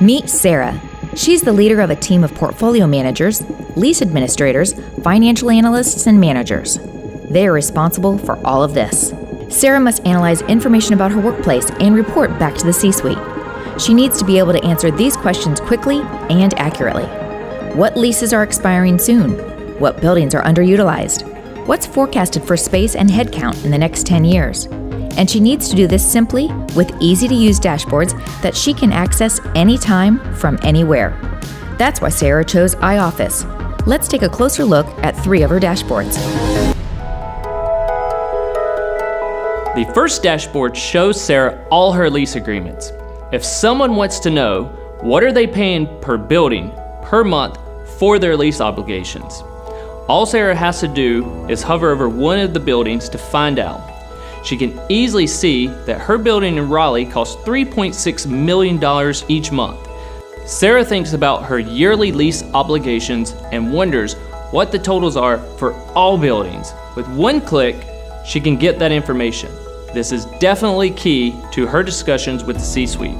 Meet Sarah. She's the leader of a team of portfolio managers, lease administrators, financial analysts, and managers. They are responsible for all of this. Sarah must analyze information about her workplace and report back to the C-suite. She needs to be able to answer these questions quickly and accurately. What leases are expiring soon? What buildings are underutilized? What's forecasted for space and headcount in the next 10 years? And she needs to do this simply with easy-to-use dashboards that she can access anytime from anywhere. That's why Sarah chose iOFFICE. Let's take a closer look at 3 of her dashboards. The first dashboard shows Sarah all her lease agreements. If someone wants to know what are they paying per building, per month for their lease obligations, all Sarah has to do is hover over one of the buildings to find out. She can easily see that her building in Raleigh costs $3.6 million each month. Sarah thinks about her yearly lease obligations and wonders what the totals are for all buildings. With one click, she can get that information. This is definitely key to her discussions with the C-suite.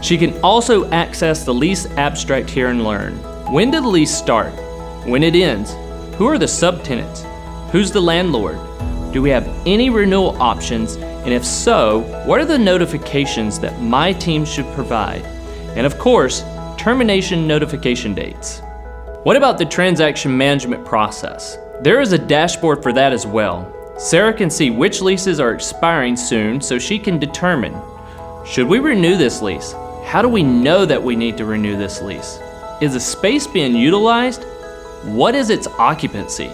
She can also access the lease abstract here and learn. When did the lease start? When it ends? Who are the subtenants? Who's the landlord? Do we have any renewal options? And if so, what are the notifications that my team should provide? And of course, termination notification dates. What about the transaction management process? There is a dashboard for that as well. Sarah can see which leases are expiring soon so she can determine, should we renew this lease? How do we know that we need to renew this lease? Is the space being utilized? What is its occupancy?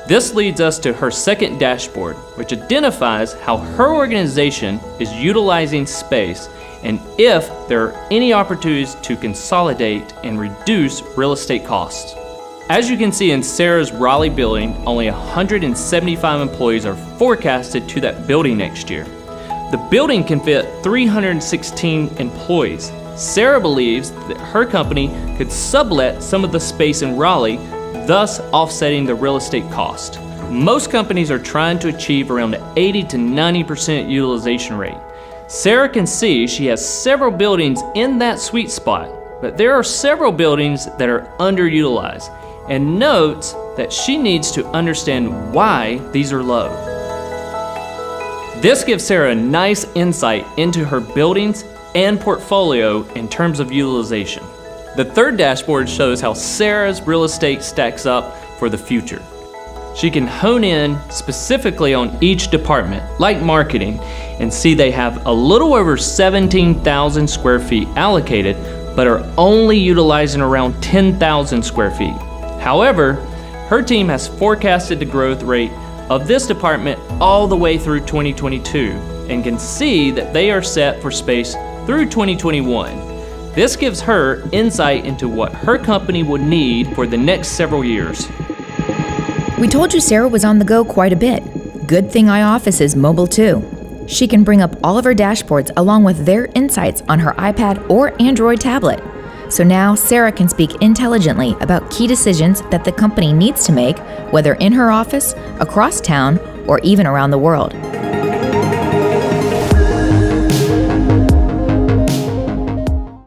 This leads us to her second dashboard, which identifies how her organization is utilizing space and if there are any opportunities to consolidate and reduce real estate costs. As you can see in Sarah's Raleigh building, only 175 employees are forecasted to that building next year. The building can fit 316 employees. Sarah believes that her company could sublet some of the space in Raleigh, thus offsetting the real estate cost. Most companies are trying to achieve around an 80 to 90% utilization rate. Sarah can see she has several buildings in that sweet spot, but there are several buildings that are underutilized, and notes that she needs to understand why these are low. This gives Sarah a nice insight into her buildings and portfolio in terms of utilization. The third dashboard shows how Sarah's real estate stacks up for the future. She can hone in specifically on each department, like marketing, and see they have a little over 17,000 square feet allocated, but are only utilizing around 10,000 square feet. However, her team has forecasted the growth rate of this department all the way through 2022 and can see that they are set for space through 2021. This gives her insight into what her company would need for the next several years. We told you Sarah was on the go quite a bit. Good thing iOFFICE is mobile too. She can bring up all of her dashboards along with their insights on her iPad or Android tablet. So now Sarah can speak intelligently about key decisions that the company needs to make, whether in her office, across town, or even around the world.